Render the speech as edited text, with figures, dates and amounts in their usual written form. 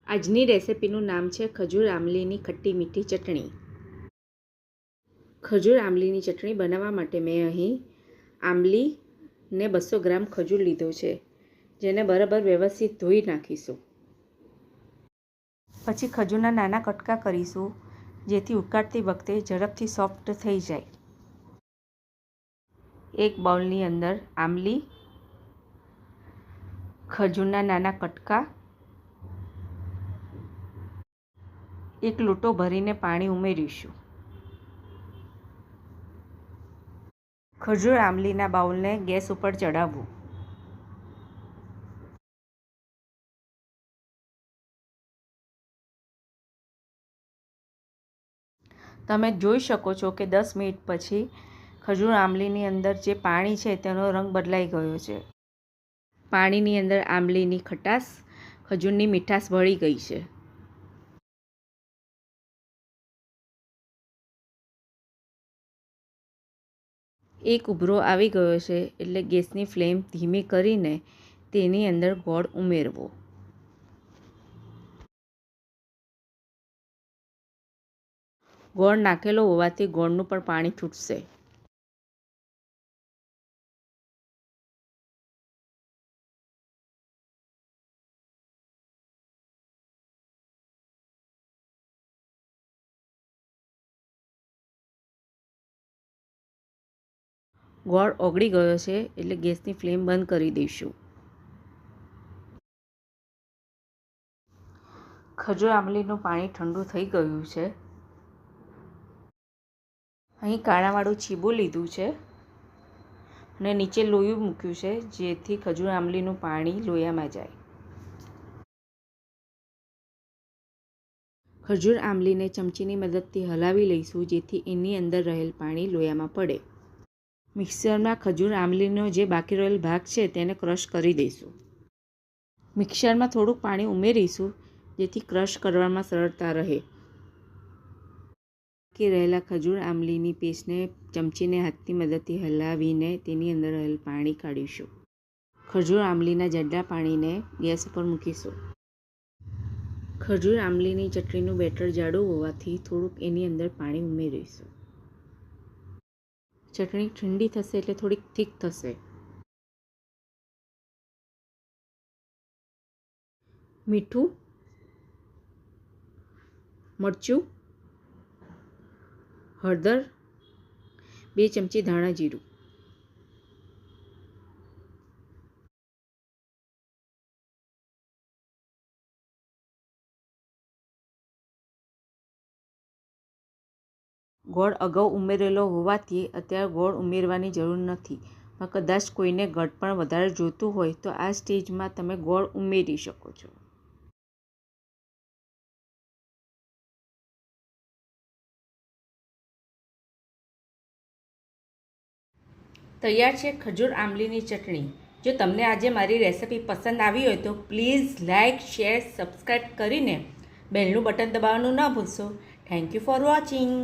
આજની રેસિપીનું નામ છે ખજૂર આમલીની ખટ્ટી મીઠી ચટણી. ખજૂર આમલીની ચટણી બનાવવા માટે મેં અહીં આમલીને 200 ગ્રામ ખજૂર લીધો છે, જેને બરાબર વ્યવસ્થિત ધોઈ નાખીશું. પછી ખજૂરના નાના કટકા કરીશું, જેથી ઉકાળતી વખતે ઝડપથી સોફ્ટ થઈ જાય. એક બાઉલની અંદર આમલી, ખજૂરના નાના કટકા, એક લોટો ભરીને પાણી ઉમેરીશું. ખજૂર આમલીના બાઉલને ગેસ ઉપર ચડાવવું. તમે જોઈ શકો છો કે 10 મિનિટ પછી ખજૂર આમલીની અંદર જે પાણી છે તેનો રંગ બદલાઈ ગયો છે. પાણીની અંદર આમલીની ખટાશ, ખજૂરની મીઠાશ ભળી ગઈ છે. એક ઉભરો આવી ગયો છે એટલે ગેસની ફ્લેમ ધીમી કરીને તેની અંદર ગોળ ઉમેરવો. ગોળ નાખેલો હોવાથી ગોળનું પણ પાણી છૂટશે. ગોળ ઓગળી ગયો છે એટલે ગેસની ફ્લેમ બંધ કરી દઈશું. ખજૂર આમલીનું પાણી ઠંડુ થઈ ગયું છે. અહીં કાણાવાળું છીબું લીધું છે અને નીચે લોયું મૂક્યું છે, જેથી ખજૂર આમલીનું પાણી લોયામાં જાય. ખજૂર આમલીને ચમચીની મદદથી હલાવી લઈશું, જેથી એની અંદર રહેલ પાણી લોયામાં પડે. મિક્સરમાં ખજૂર આમલીનો જે બાકી રહેલ ભાગ છે તેને ક્રશ કરી દઈશું. મિક્સરમાં થોડુંક પાણી ઉમેરીશું, જેથી ક્રશ કરવામાં સરળતા રહે. બાકી રહેલા ખજૂર આમલીની પેસ્ટને ચમચીને હાથની મદદથી હલાવીને તેની અંદર રહેલ પાણી કાઢીશું. ખજૂર આમલીના જાડા પાણીને ગેસ ઉપર મૂકીશું. ખજૂર આમલીની ચટણીનું બેટર જાડું હોવાથી થોડુંક એની અંદર પાણી ઉમેરીશું. ચટણી ઠંડી થશે એટલે થોડીક થીક થશે. મીઠું, મરચું, હળદર, 2 ચમચી ધાણા જીરું. ગોળ અગાઉ ઉમેરેલો હોવાથી અત્યારે ગોળ ઉમેરવાની જરૂર નથી, પણ કદાચ કોઈને ગળપણ વધારે જોઈતું હોય તો આ સ્ટેજમાં તમે ગોળ ઉમેરી શકો છો. તૈયાર છે ખજૂર આમલીની ચટણી. જો તમને આજે મારી રેસિપી પસંદ આવી હોય તો પ્લીઝ લાઇક, શેર, સબસ્ક્રાઈબ કરીને બેલનું બટન દબાવવાનું ન ભૂલશો. Thank you for watching.